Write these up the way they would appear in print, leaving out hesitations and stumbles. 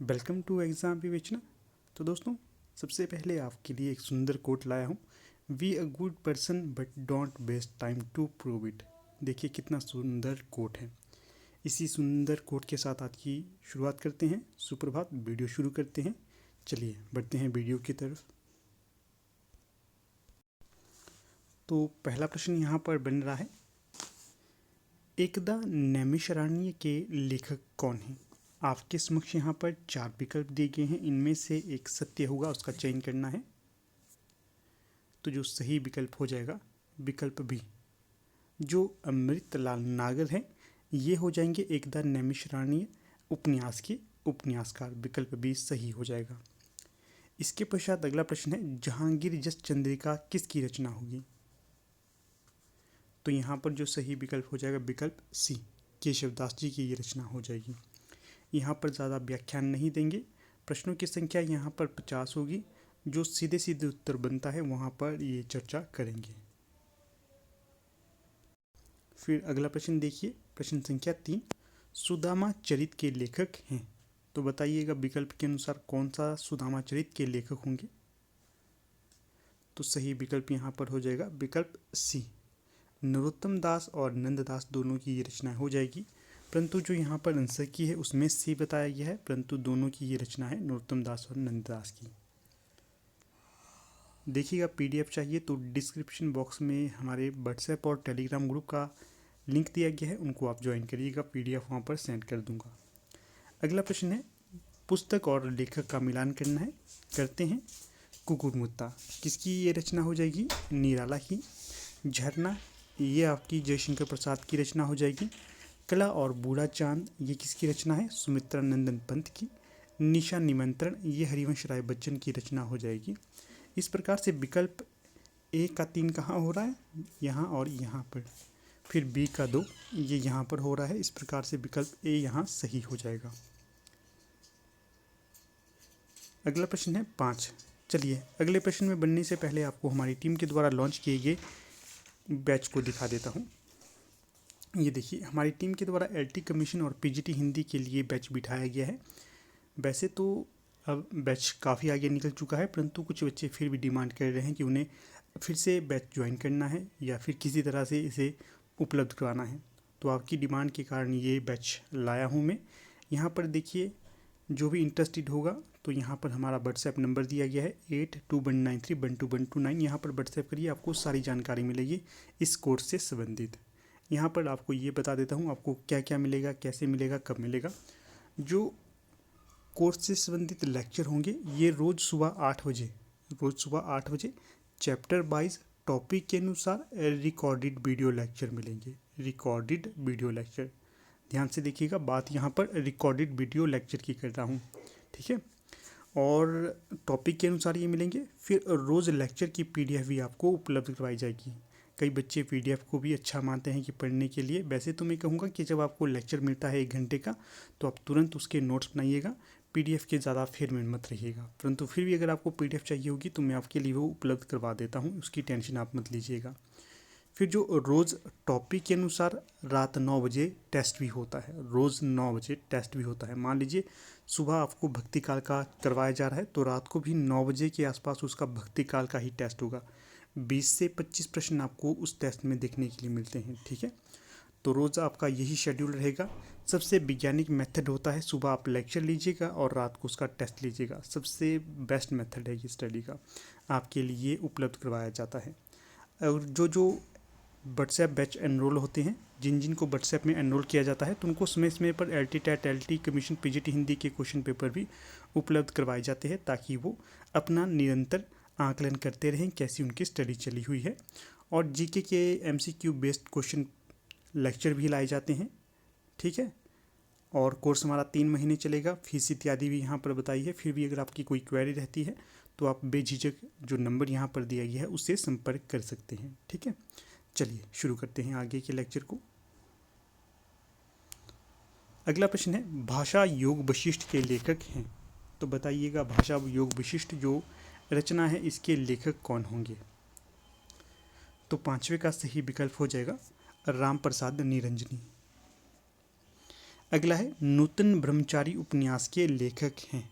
Welcome to exam विवेचना। तो दोस्तों, सबसे पहले आपके लिए एक सुंदर कोट लाया हूँ। We a good person but don't waste time to prove it. देखिए कितना सुंदर कोट है। इसी सुंदर कोट के साथ आज की शुरुआत करते हैं। सुप्रभात, वीडियो शुरू करते हैं। चलिए बढ़ते हैं वीडियो की तरफ। तो पहला प्रश्न यहाँ पर बन रहा है, एकदा नैमिषारण्य के लेखक कौन हैं? आपके समक्ष यहाँ पर 4 विकल्प दिए गए हैं, इनमें से एक सत्य होगा, उसका चयन करना है। तो जो सही विकल्प हो जाएगा विकल्प बी, जो अमृतलाल नागर हैं, ये हो जाएंगे एकदा नैमिषारण्य उपन्यास के उपन्यासकार। विकल्प बी सही हो जाएगा। इसके पश्चात अगला प्रश्न है, जहांगीर जस चंद्रिका किसकी रचना होगी? तो यहाँ पर जो सही विकल्प हो जाएगा विकल्प सी, केशवदास जी की ये रचना हो जाएगी। यहाँ पर ज़्यादा व्याख्यान नहीं देंगे। प्रश्नों की संख्या यहाँ पर 50 होगी। जो सीधे सीधे उत्तर बनता है वहाँ पर ये चर्चा करेंगे। फिर अगला प्रश्न देखिए, प्रश्न संख्या 3, सुदामा चरित के लेखक हैं। तो बताइएगा विकल्प के अनुसार कौन सा सुदामा चरित के लेखक होंगे? तो सही विकल्प यहाँ पर हो जाएगा विकल्प सी, नरोत्तम दास और नंददास दोनों की ये रचना हो जाएगी। परंतु जो यहाँ पर आंसर की है उसमें सी बताया गया है, परंतु दोनों की ये रचना है नरोत्तम दास और नंददास की। देखिएगा पीडीएफ चाहिए तो डिस्क्रिप्शन बॉक्स में हमारे व्हाट्सएप और टेलीग्राम ग्रुप का लिंक दिया गया है, उनको आप ज्वाइन करिएगा। पीडीएफ वहाँ पर सेंड कर दूंगा। अगला प्रश्न है, पुस्तक और लेखक का मिलान करना है, करते हैं। कुकुरमुत्ता किसकी ये रचना हो जाएगी? निराला की। झरना ये आपकी जयशंकर प्रसाद की रचना हो जाएगी। कला और बूढ़ा चांद ये किसकी रचना है? सुमित्रा नंदन पंत की। निशा निमंत्रण ये हरिवंश राय बच्चन की रचना हो जाएगी। इस प्रकार से विकल्प ए का 3 कहाँ हो रहा है? यहाँ और यहाँ पर। फिर बी का 2 ये यहाँ पर हो रहा है। इस प्रकार से विकल्प ए यहाँ सही हो जाएगा। अगला प्रश्न है 5। चलिए अगले प्रश्न में बनने से पहले आपको हमारी टीम के द्वारा लॉन्च किए गए बैच को दिखा देता हूँ। ये देखिए हमारी टीम के द्वारा एलटी कमीशन और पीजीटी हिंदी के लिए बैच बिठाया गया है। वैसे तो अब बैच काफ़ी आगे निकल चुका है, परंतु कुछ बच्चे फिर भी डिमांड कर रहे हैं कि उन्हें फिर से बैच ज्वाइन करना है या फिर किसी तरह से इसे उपलब्ध करवाना है। तो आपकी डिमांड के कारण ये बैच लाया हूँ मैं। यहाँ पर देखिए जो भी इंटरेस्टेड होगा तो यहाँ पर हमारा व्हाट्सएप नंबर दिया गया है 8219312129। यहाँ पर व्हाट्सएप करिए, आपको सारी जानकारी मिलेगी इस कोर्स से संबंधित। यहाँ पर आपको ये बता देता हूँ आपको क्या क्या मिलेगा, कैसे मिलेगा, कब मिलेगा। जो कोर्स से संबंधित लेक्चर होंगे ये रोज़ सुबह 8 बजे चैप्टर वाइज टॉपिक के अनुसार रिकॉर्डेड वीडियो लेक्चर मिलेंगे। रिकॉर्डेड वीडियो लेक्चर, ध्यान से देखिएगा, बात यहाँ पर रिकॉर्डेड वीडियो लेक्चर की कर रहा हूँ, ठीक है। और टॉपिक के अनुसार ये मिलेंगे। फिर रोज़ लेक्चर की पीडीएफ भी आपको उपलब्ध करवाई जाएगी। कई बच्चे पीडीएफ को भी अच्छा मानते हैं कि पढ़ने के लिए। वैसे तो मैं कहूँगा कि जब आपको लेक्चर मिलता है 1 घंटे का तो आप तुरंत उसके नोट्स बनाइएगा, पीडीएफ के ज़्यादा फेर में मत रहिएगा। परंतु फिर भी अगर आपको पीडीएफ चाहिए होगी तो मैं आपके लिए वो उपलब्ध करवा देता हूँ, उसकी टेंशन आप मत लीजिएगा। फिर जो रोज़ टॉपिक के अनुसार रात 9 बजे टेस्ट भी होता है। रोज़ 9 बजे टेस्ट भी होता है। मान लीजिए सुबह आपको भक्ति काल का करवाया जा रहा है तो रात को भी 9 बजे के आसपास उसका भक्ति काल का ही टेस्ट होगा। 20 से 25 प्रश्न आपको उस टेस्ट में देखने के लिए मिलते हैं, ठीक है। तो रोज़ आपका यही शेड्यूल रहेगा। सबसे वैज्ञानिक मेथड होता है, सुबह आप लेक्चर लीजिएगा और रात को उसका टेस्ट लीजिएगा। सबसे बेस्ट मेथड है ये स्टडी का, आपके लिए उपलब्ध करवाया जाता है। और जो व्हाट्सएप बैच एनरोल होते हैं, जिन जिन को व्हाट्सएप में एनरोल किया जाता है तो उनको समय समय पर LT TET, LT commission, PGT Hindi के क्वेश्चन पेपर भी उपलब्ध करवाए जाते हैं ताकि वो अपना निरंतर आकलन करते रहें कैसी उनकी स्टडी चली हुई है। और जीके के एमसीक्यू बेस्ड क्वेश्चन लेक्चर भी लाए जाते हैं, ठीक है। और कोर्स हमारा 3 महीने चलेगा। फीस इत्यादि भी यहाँ पर बताई है। फिर भी अगर आपकी कोई क्वेरी रहती है तो आप बेझिझक जो नंबर यहाँ पर दिया गया है उससे संपर्क कर सकते हैं, ठीक है। चलिए शुरू करते हैं आगे के लेक्चर को। अगला प्रश्न है, भाषा योग वशिष्ठ के लेखक हैं। तो बताइएगा भाषा योग वशिष्ठ जो रचना है इसके लेखक कौन होंगे? तो 5वें का सही विकल्प हो जाएगा राम प्रसाद निरंजनी। अगला है नूतन ब्रह्मचारी उपन्यास के लेखक हैं।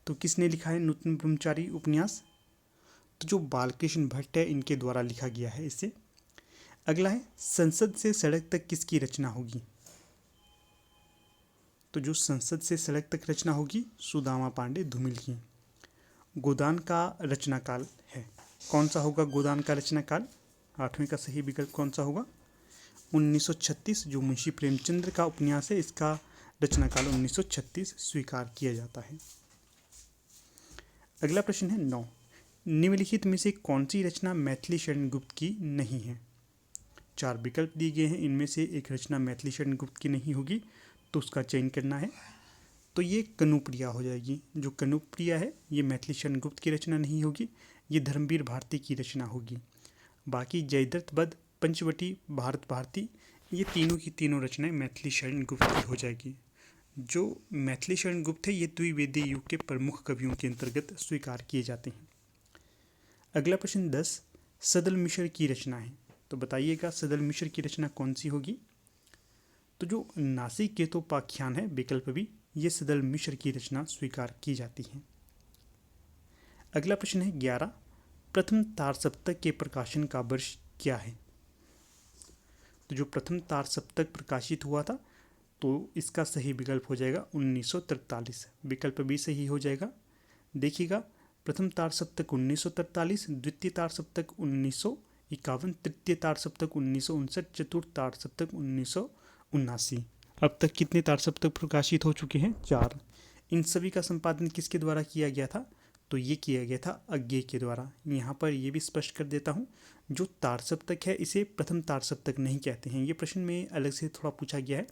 तो किसने लिखा है नूतन ब्रह्मचारी उपन्यास? तो जो बालकृष्ण भट्ट है इनके द्वारा लिखा गया है इसे। अगला है संसद से सड़क तक किसकी रचना होगी? तो जो संसद से सड़क तक रचना होगी सुदामा पांडे धूमिल की। गोदान का रचनाकाल है, कौन सा होगा गोदान का रचनाकाल? आठवें का सही विकल्प कौन सा होगा? 1936। जो मुंशी प्रेमचंद्र का उपन्यास है इसका रचनाकाल 1936 स्वीकार किया जाता है। अगला प्रश्न है 9। निम्नलिखित में से कौन सी रचना मैथिली शरण गुप्त की नहीं है? 4 विकल्प दिए गए हैं, इनमें से एक रचना मैथिली शरण गुप्त की नहीं होगी तो उसका चयन करना है। तो ये कनुप्रिया हो जाएगी। जो कनुप्रिया है ये मैथिली शरण गुप्त की रचना नहीं होगी, ये धर्मवीर भारती की रचना होगी। बाकी जयद्रथ वध, पंचवटी, भारत भारती, ये तीनों की तीनों रचनाएं मैथिली शरण गुप्त की हो जाएगी। जो मैथिली शरण गुप्त है ये द्विवेदी युग के प्रमुख कवियों के अंतर्गत स्वीकार किए जाते हैं। अगला प्रश्न 10। सदल मिश्र की रचना है, तो बताइएगा सदल मिश्र की रचना कौन सी होगी? तो जो नासिकेतोपाख्यान है विकल्प बी, ये सदल मिश्र की रचना स्वीकार की जाती है। अगला प्रश्न है 11। प्रथम तार सप्तक के प्रकाशन का वर्ष क्या है? तो जो प्रथम तार सप्तक प्रकाशित हुआ था तो इसका सही विकल्प हो जाएगा 1943। विकल्प बी सही हो जाएगा। देखिएगा प्रथम तार सप्तक 1943, द्वितीय तार सप्तक 1951, तृतीय तार सप्तक 1959, चतुर्थ तार सप्तक 1979। अब तक कितने तार सप्तक प्रकाशित हो चुके हैं? 4। इन सभी का संपादन किसके द्वारा किया गया था? तो ये किया गया था अज्ञे के द्वारा। यहाँ पर ये भी स्पष्ट कर देता हूँ, जो तार सप्तक है इसे प्रथम तार सप्तक नहीं कहते हैं। ये प्रश्न में अलग से थोड़ा पूछा गया है।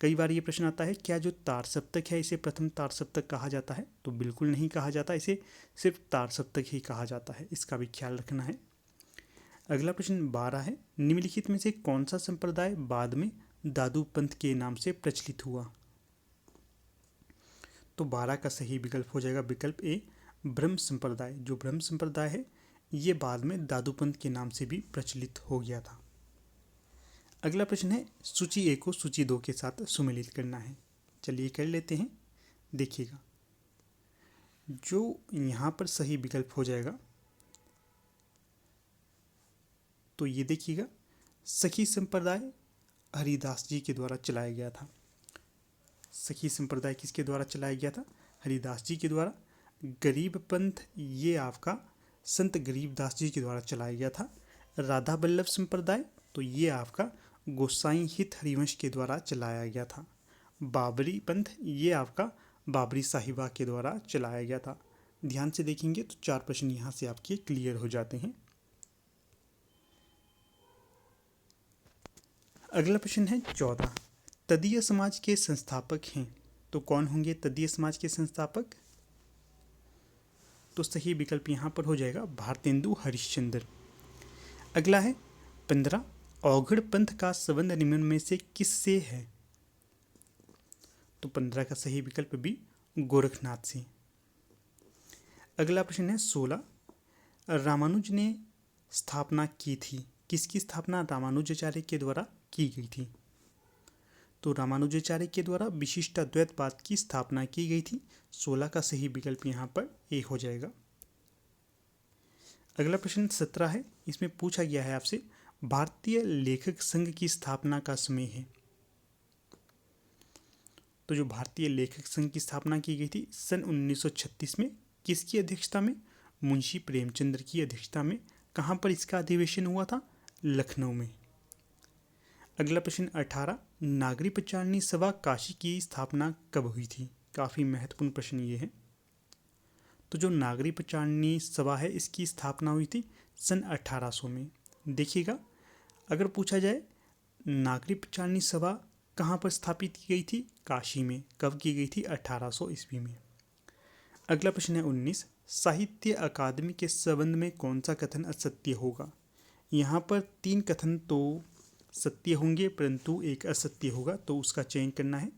कई बार ये प्रश्न आता है क्या जो तार सप्तक है इसे प्रथम तार सप्तक कहा जाता है? तो बिल्कुल नहीं कहा जाता, इसे सिर्फ तार सप्तक ही कहा जाता है, इसका भी ख्याल रखना है। अगला प्रश्न 12 है। निम्नलिखित में से कौन सा संप्रदाय बाद में दादू पंथ के नाम से प्रचलित हुआ? तो 12 का सही विकल्प हो जाएगा विकल्प ए, ब्रह्म संप्रदाय। जो ब्रह्म संप्रदाय है ये बाद में दादू पंथ के नाम से भी प्रचलित हो गया था। अगला प्रश्न है सूची ए को सूची 2 के साथ सुमेलित करना है। चलिए कर लेते हैं। देखिएगा जो यहाँ पर सही विकल्प हो जाएगा तो ये देखिएगा सखी संप्रदाय हरिदास जी के द्वारा चलाया गया था। सखी संप्रदाय किसके द्वारा चलाया गया था? हरिदास जी के द्वारा। गरीब पंथ ये आपका संत गरीबदास जी के द्वारा चलाया गया था। राधा वल्लभ संप्रदाय तो ये आपका गोसाई हित हरिवंश के द्वारा चलाया गया था। बाबरी पंथ ये आपका बाबरी साहिबा के द्वारा चलाया गया था। ध्यान से देखेंगे तो 4 प्रश्न यहाँ से आपके क्लियर हो जाते हैं। अगला प्रश्न है 14। तदीय समाज के संस्थापक हैं, तो कौन होंगे तदीय समाज के संस्थापक? तो सही विकल्प यहाँ पर हो जाएगा भारतेंदु हरिश्चंद्र। अगला है 15। औघड़ पंथ का संबंध निम्न में से किससे है? तो 15 का सही विकल्प बी, गोरखनाथ से। अगला प्रश्न है 16। रामानुज ने स्थापना की थी, किसकी स्थापना रामानुजाचार्य के द्वारा की गई थी? तो रामानुजाचार्य के द्वारा विशिष्टाद्वैतवाद की स्थापना की गई थी। 16 का सही विकल्प यहाँ पर ए हो जाएगा। अगला प्रश्न 17 है। इसमें पूछा गया है आपसे भारतीय लेखक संघ की स्थापना का समय है। तो जो भारतीय लेखक संघ की स्थापना की गई थी सन 1936 में, किसकी अध्यक्षता में? मुंशी प्रेमचंद्र की अध्यक्षता में। कहाँ पर इसका अधिवेशन हुआ था? लखनऊ में। अगला प्रश्न 18। नागरी प्रचारणी सभा काशी की स्थापना कब हुई थी? काफ़ी महत्वपूर्ण प्रश्न ये है। तो जो नागरी प्रचारणी सभा है इसकी स्थापना हुई थी सन 1800 में। देखिएगा अगर पूछा जाए नागरी प्रचारणी सभा कहाँ पर स्थापित की गई थी? काशी में। कब की गई थी? 1800 ईस्वी में। अगला प्रश्न है 19। साहित्य अकादमी के संबंध में कौन सा कथन असत्य होगा? यहाँ पर 3 कथन तो सत्य होंगे परंतु एक असत्य होगा, तो उसका चयन करना है।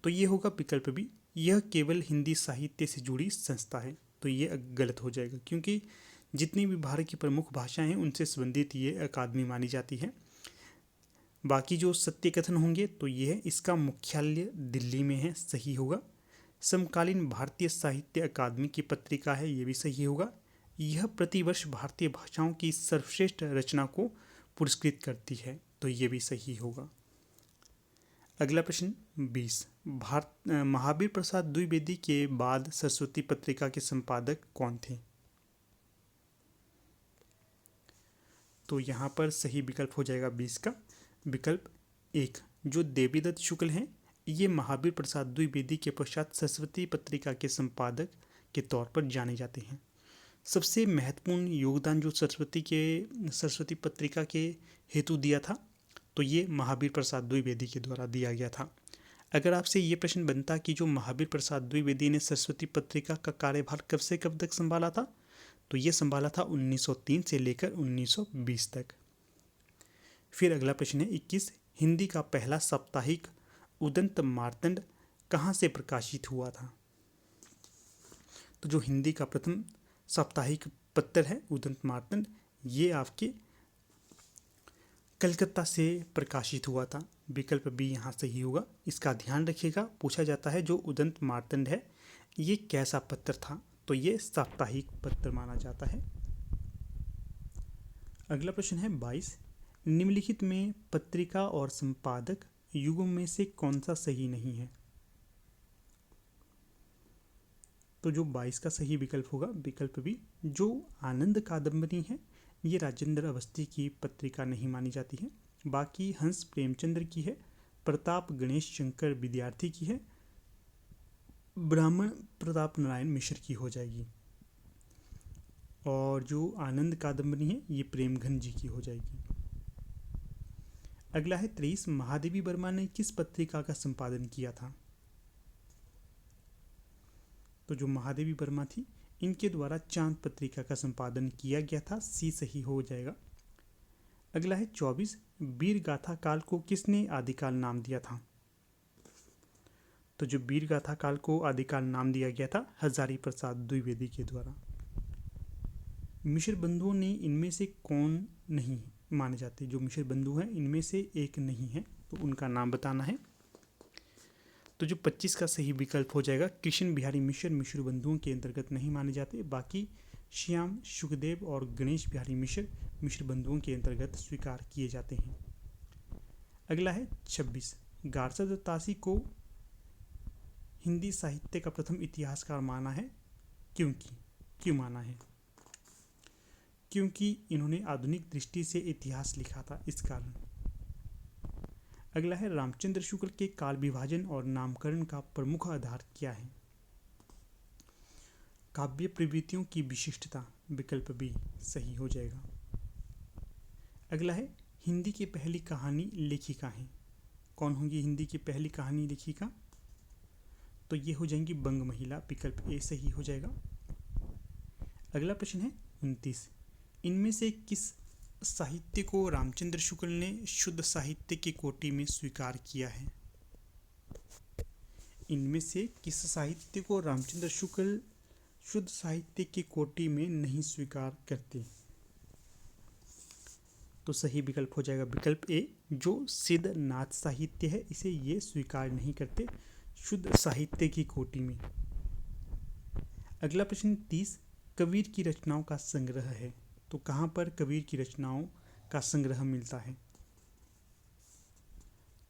तो ये होगा विकल्प बी, यह केवल हिंदी साहित्य से जुड़ी संस्था है। तो ये गलत हो जाएगा क्योंकि जितनी भी भारत की प्रमुख भाषाएं हैं उनसे संबंधित ये अकादमी मानी जाती है। बाकी जो सत्य कथन होंगे तो ये है इसका मुख्यालय दिल्ली में है, सही होगा। समकालीन भारतीय साहित्य अकादमी की पत्रिका है, ये भी सही होगा। यह प्रतिवर्ष भारतीय भाषाओं की सर्वश्रेष्ठ रचना को पुरस्कृत करती है, तो ये भी सही होगा। अगला प्रश्न 20, महावीर प्रसाद द्विवेदी के बाद सरस्वती पत्रिका के संपादक कौन थे? तो यहाँ पर सही विकल्प हो जाएगा 20 का विकल्प 1, जो देवीदत्त शुक्ल हैं। ये महावीर प्रसाद द्विवेदी के पश्चात सरस्वती पत्रिका के संपादक के तौर पर जाने जाते हैं। सबसे महत्वपूर्ण योगदान जो सरस्वती पत्रिका के हेतु दिया था तो ये महावीर प्रसाद द्विवेदी के द्वारा दिया गया था। अगर आपसे ये प्रश्न बनता कि जो महावीर प्रसाद द्विवेदी ने सरस्वती पत्रिका का कार्यभार कब से कब तक संभाला था, तो ये संभाला था 1903 से लेकर 1920 तक। फिर अगला प्रश्न है 21, हिंदी का पहला साप्ताहिक उदंत मार्तंड कहाँ से प्रकाशित हुआ था? तो जो हिंदी का प्रथम साप्ताहिक पत्र है उदंत मार्तंड, ये आपके कलकत्ता से प्रकाशित हुआ था। विकल्प बी यहाँ सही होगा। इसका ध्यान रखिएगा, पूछा जाता है जो उदंत मार्तंड है ये कैसा पत्र था, तो ये साप्ताहिक पत्र माना जाता है। अगला प्रश्न है 22, निम्नलिखित में पत्रिका और संपादक युगों में से कौन सा सही नहीं है? तो जो 22 का सही विकल्प होगा विकल्प बी, जो आनंद कादंबरी है ये राजेंद्र अवस्थी की पत्रिका नहीं मानी जाती है। बाकी हंस प्रेमचंद्र की है, प्रताप गणेश शंकर विद्यार्थी की है, ब्राह्मण प्रताप नारायण मिश्र की हो जाएगी, और जो आनंद कादंबरी है ये प्रेमघन जी की हो जाएगी। अगला है 23, महादेवी वर्मा ने किस पत्रिका का संपादन किया था? तो जो महादेवी वर्मा थी इनके द्वारा चांद पत्रिका का संपादन किया गया था, सी सही हो जाएगा। अगला है 24, वीर गाथा काल को किसने आदिकाल नाम दिया था? तो जो वीर गाथा काल को आदिकाल नाम दिया गया था हजारी प्रसाद द्विवेदी के द्वारा। मिश्र बंधुओं ने इनमें से कौन नहीं माने जाते? जो मिश्र बंधु हैं इनमें से एक नहीं है, तो उनका नाम बताना है। तो जो 25 का सही विकल्प हो जाएगा कृष्ण बिहारी मिश्र मिश्र बंधुओं के अंतर्गत नहीं माने जाते। बाकी श्याम सुखदेव और गणेश बिहारी मिश्र मिश्र बंधुओं के अंतर्गत स्वीकार किए जाते हैं। अगला है 26, गारसद तासी को हिंदी साहित्य का प्रथम इतिहासकार माना है, क्यों माना है? क्योंकि इन्होंने आधुनिक दृष्टि से इतिहास लिखा था, इस कारण। अगला है रामचंद्र शुक्ल के काल विभाजन और नामकरण का प्रमुख आधार क्या है? काव्य प्रवृत्तियों की विशिष्टता, विकल्प बी सही हो जाएगा। अगला है हिंदी की पहली कहानी लेखिका है, कौन होंगी हिंदी की पहली कहानी लेखिका? तो ये हो जाएंगी बंग महिला, विकल्प ए सही हो जाएगा। अगला प्रश्न है 29, इनमें से किस साहित्य को रामचंद्र शुक्ल ने शुद्ध साहित्य की कोटि में स्वीकार किया है? इनमें से किस साहित्य को रामचंद्र शुक्ल शुद्ध साहित्य की कोटि में नहीं स्वीकार करते? तो सही विकल्प हो जाएगा विकल्प ए, जो सिद्ध नाथ साहित्य है इसे ये स्वीकार नहीं करते शुद्ध साहित्य की कोटि में। अगला प्रश्न 30, कबीर की रचनाओं का संग्रह है, तो कहाँ पर कबीर की रचनाओं का संग्रह मिलता है?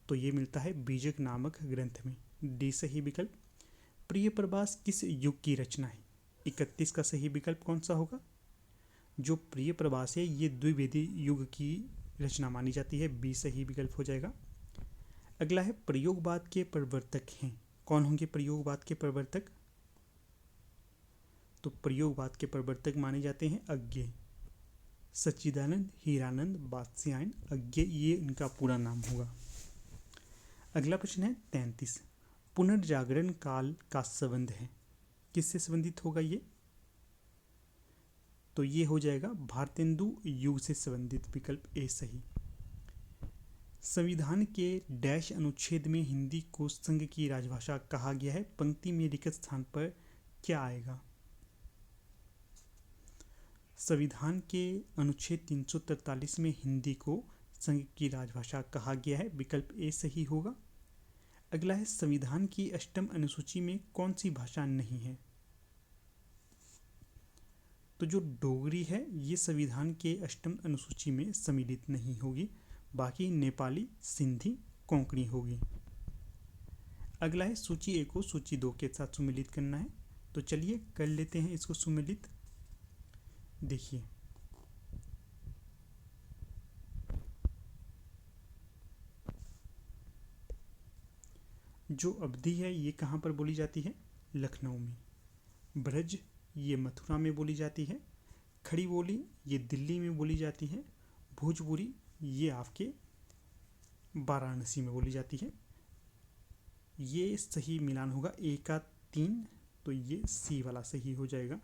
तो ये मिलता है बीजक नामक ग्रंथ में, डी सही विकल्प। प्रिय प्रवास किस युग की रचना है? 31 का सही विकल्प कौन सा होगा? जो प्रिय प्रवास है ये द्विवेदी युग की रचना मानी जाती है, बी सही विकल्प हो जाएगा। अगला है प्रयोगवाद के प्रवर्तक हैं, कौन होंगे प्रयोगवाद के प्रवर्तक? तो प्रयोगवाद के प्रवर्तक माने जाते हैं अज्ञेय, सच्चिदानंद हीरानंद वात्स्यायन अज्ञेय, ये इनका पूरा नाम होगा। अगला प्रश्न है 33, पुनर्जागरण काल का संबंध है, किससे संबंधित होगा ये? तो ये हो जाएगा भारतेंदु युग से संबंधित, विकल्प ए सही। संविधान के डैश अनुच्छेद में हिंदी को संघ की राजभाषा कहा गया है, पंक्ति में लिखित स्थान पर क्या आएगा? संविधान के अनुच्छेद 343 में हिंदी को संघ की राजभाषा कहा गया है, विकल्प ए सही होगा। अगला है संविधान की अष्टम अनुसूची में कौन सी भाषा नहीं है? तो जो डोगरी है ये संविधान के अष्टम अनुसूची में सम्मिलित नहीं होगी, बाकी नेपाली, सिंधी, कोंकणी होगी। अगला है सूची ए को सूची 2 के साथ सम्मिलित करना है, तो चलिए कर लेते हैं इसको सम्मिलित। देखिए जो अवधि है ये कहाँ पर बोली जाती है? लखनऊ में। ब्रज ये मथुरा में बोली जाती है। खड़ी बोली ये दिल्ली में बोली जाती है। भोजपुरी ये आपके वाराणसी में बोली जाती है। ये सही मिलान होगा ए का 3, तो ये सी वाला सही हो जाएगा।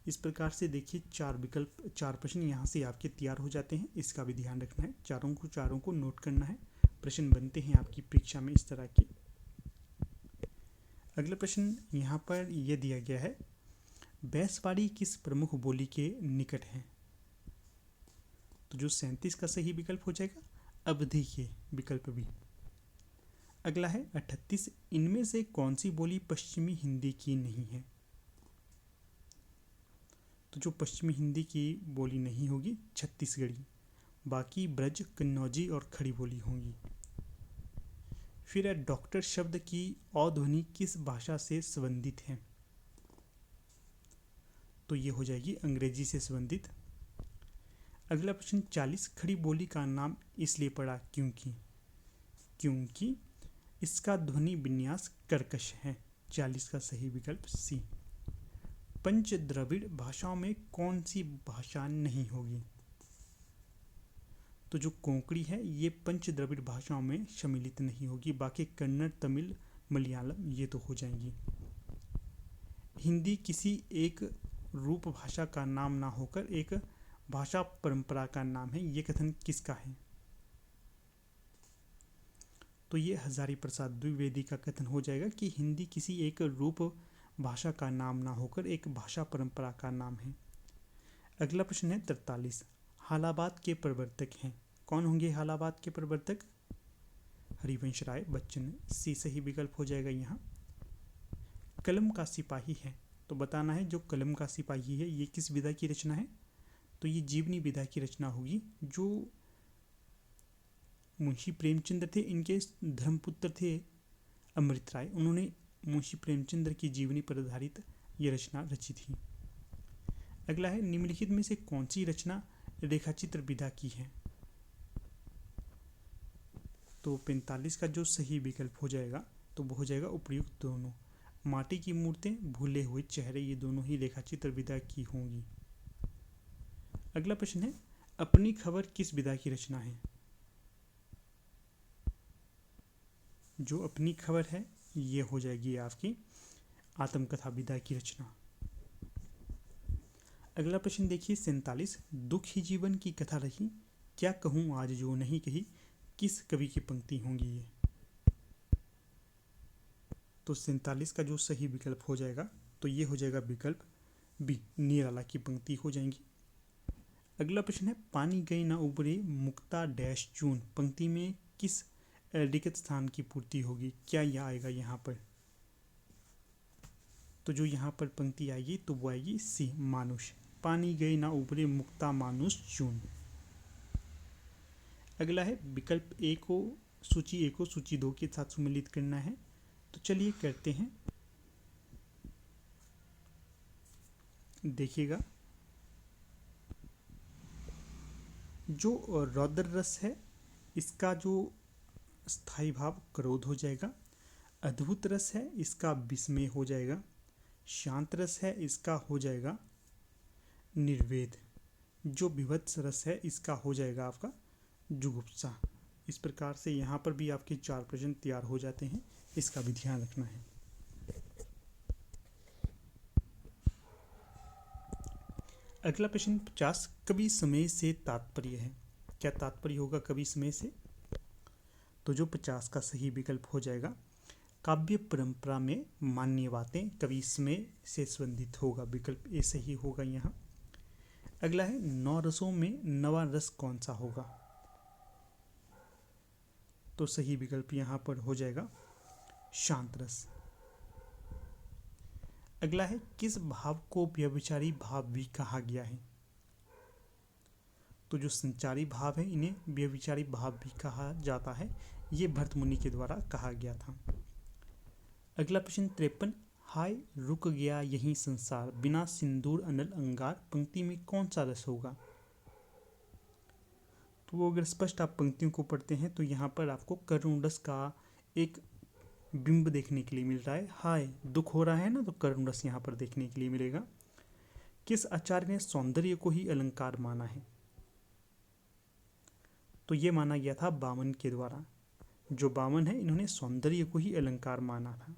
इस प्रकार से देखिए 4 प्रश्न यहाँ से आपके तैयार हो जाते हैं, इसका भी ध्यान रखना है। चारों को नोट करना है, प्रश्न बनते हैं आपकी परीक्षा में इस तरह के। अगला प्रश्न यहाँ पर यह दिया गया है, बैसवाड़ी किस प्रमुख बोली के निकट है? तो जो 37 का सही विकल्प हो जाएगा अवधि के, विकल्प बी। अगला है 38, इनमें से कौन सी बोली पश्चिमी हिंदी की नहीं है? तो जो पश्चिमी हिंदी की बोली नहीं होगी छत्तीसगढ़ी, बाकी ब्रज, कन्नौजी और खड़ी बोली होंगी। फिर है डॉक्टर शब्द की अध्वनि किस भाषा से संबंधित है? तो ये हो जाएगी अंग्रेजी से संबंधित। अगला प्रश्न 40, खड़ी बोली का नाम इसलिए पड़ा क्योंकि इसका ध्वनि विन्यास कर्कश है। 40 का सही विकल्प सी। पंच द्रविड़ भाषाओं में कौन सी भाषा नहीं होगी? तो जो कोंकणी है ये पंच द्रविड़ भाषाओं में सम्मिलित नहीं होगी, बाकी कन्नड़, तमिल, मलयालम ये तो हो जाएंगी। हिंदी किसी एक रूप भाषा का नाम ना होकर एक भाषा परंपरा का नाम है, ये कथन किसका है? तो ये हजारी प्रसाद द्विवेदी का कथन हो जाएगा कि हिंदी किसी एक रूप भाषा का नाम ना होकर एक भाषा परंपरा का नाम है। अगला प्रश्न है 43, हालाबाद के प्रवर्तक हैं। कौन होंगे हालाबाद के प्रवर्तक? हरिवंश राय बच्चन, सी सही विकल्प हो जाएगा यहाँ। कलम का सिपाही है, तो बताना है जो कलम का सिपाही है ये किस विधा की रचना है? तो ये जीवनी विधा की रचना होगी। जो मुंशी प्रेमचंद्र थे इनके धर्मपुत्र थे अमृत राय, उन्होंने मुंशी प्रेमचंद्र की जीवनी पर आधारित ये रचना रची थी। अगला है निम्नलिखित में से कौन सी रचना रेखाचित्र विधा की है? तो 45 का जो सही विकल्प हो जाएगा तो वो हो जाएगा उपयुक्त दोनों। माटी की मूर्तें, भूले हुए चेहरे ये दोनों ही रेखाचित्र विधा की होंगी। अगला प्रश्न है अपनी खबर किस विधा की रचना है? जो अपनी खबर है ये हो जाएगी आपकी आत्मकथा विधा की रचना। अगला प्रश्न देखिए 47, दुख ही जीवन की कथा रही, क्या कहूँ आज जो नहीं कही, किस कवि की पंक्ति होंगी ये? तो 47 का जो सही विकल्प हो जाएगा तो ये हो जाएगा विकल्प बी, निराला की पंक्ति हो जाएंगी। अगला प्रश्न है पानी गई ना उबरे मुक्ता डैश चून, पंक्ति में किस रिक्त स्थान की पूर्ति होगी? क्या यह आएगा यहाँ पर? तो जो यहाँ पर पंक्ति आएगी तो वो आएगी सी, मानुष। पानी गई ना उबरे मुक्ता मानुष चून। अगला है विकल्प ए को सूची 2 के साथ सम्मिलित करना है, तो चलिए करते हैं। देखिएगा जो रौद्र रस है इसका जो स्थायी भाव क्रोध हो जाएगा। अद्भुत रस है इसका विस्मय हो जाएगा। शांत रस है इसका हो जाएगा निर्वेद। जो विभत्स रस है इसका हो जाएगा आपका जुगुप्सा। इस प्रकार से यहाँ पर भी आपके 4 प्रश्न तैयार हो जाते हैं, इसका भी ध्यान रखना है। अगला प्रश्न 50, कवि समय से तात्पर्य है। क्या तात्पर्य होगा कवि समय से? तो जो 50 का सही विकल्प हो जाएगा काव्य परंपरा में मान्य बातें कवि समय से संबंधित होगा, विकल्प ए सही होगा यहाँ। अगला है 9 रसों में नवा रस कौन सा होगा? तो सही विकल्प यहाँ पर हो जाएगा शांत रस। अगला है, किस भाव को व्यभिचारी भाव भी कहा गया है? तो जो संचारी भाव है इन्हें व्यभिचारी भाव भी कहा जाता है, ये भरतमुनि के द्वारा कहा गया था। अगला प्रश्न 53, हाय रुक गया यही संसार, बिना सिंदूर अनल अंगार, पंक्ति में कौन सा रस होगा? तो वो अगर स्पष्ट आप पंक्तियों को पढ़ते हैं तो यहाँ पर आपको करुण रस का एक बिंब देखने के लिए मिल रहा है। हाय दुख हो रहा है ना, तो करुण रस यहाँ पर देखने के लिए मिलेगा। किस आचार्य ने सौंदर्य को ही अलंकार माना है? तो ये माना गया था वामन के द्वारा। जो वामन है इन्होंने सौंदर्य को ही अलंकार माना था।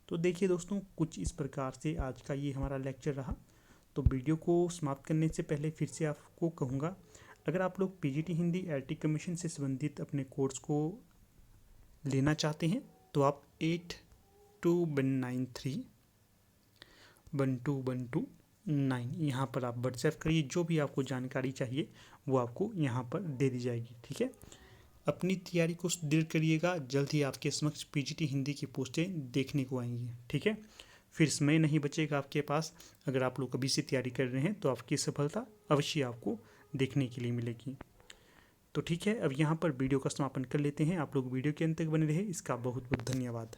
तो देखिए दोस्तों, कुछ इस प्रकार से आज का ये हमारा लेक्चर रहा। तो वीडियो को समाप्त करने से पहले फिर से आपको कहूँगा, अगर आप लोग पीजीटी हिंदी एलटी कमीशन से संबंधित अपने कोर्स को लेना चाहते हैं तो आप 8219312129 यहाँ पर आप व्हाट्सएप करिए। जो भी आपको जानकारी चाहिए वो आपको यहाँ पर दे दी जाएगी। ठीक है, अपनी तैयारी को सुदृढ़ करिएगा। जल्द ही आपके समक्ष पीजीटी हिंदी की पोस्टें देखने को आएंगी। ठीक है, फिर समय नहीं बचेगा आपके पास। अगर आप लोग अभी से तैयारी कर रहे हैं तो आपकी सफलता अवश्य आपको देखने के लिए मिलेगी। तो ठीक है, अब यहाँ पर वीडियो का समापन कर लेते हैं। आप लोग वीडियो के अंत तक बने रहे, इसका बहुत बहुत धन्यवाद।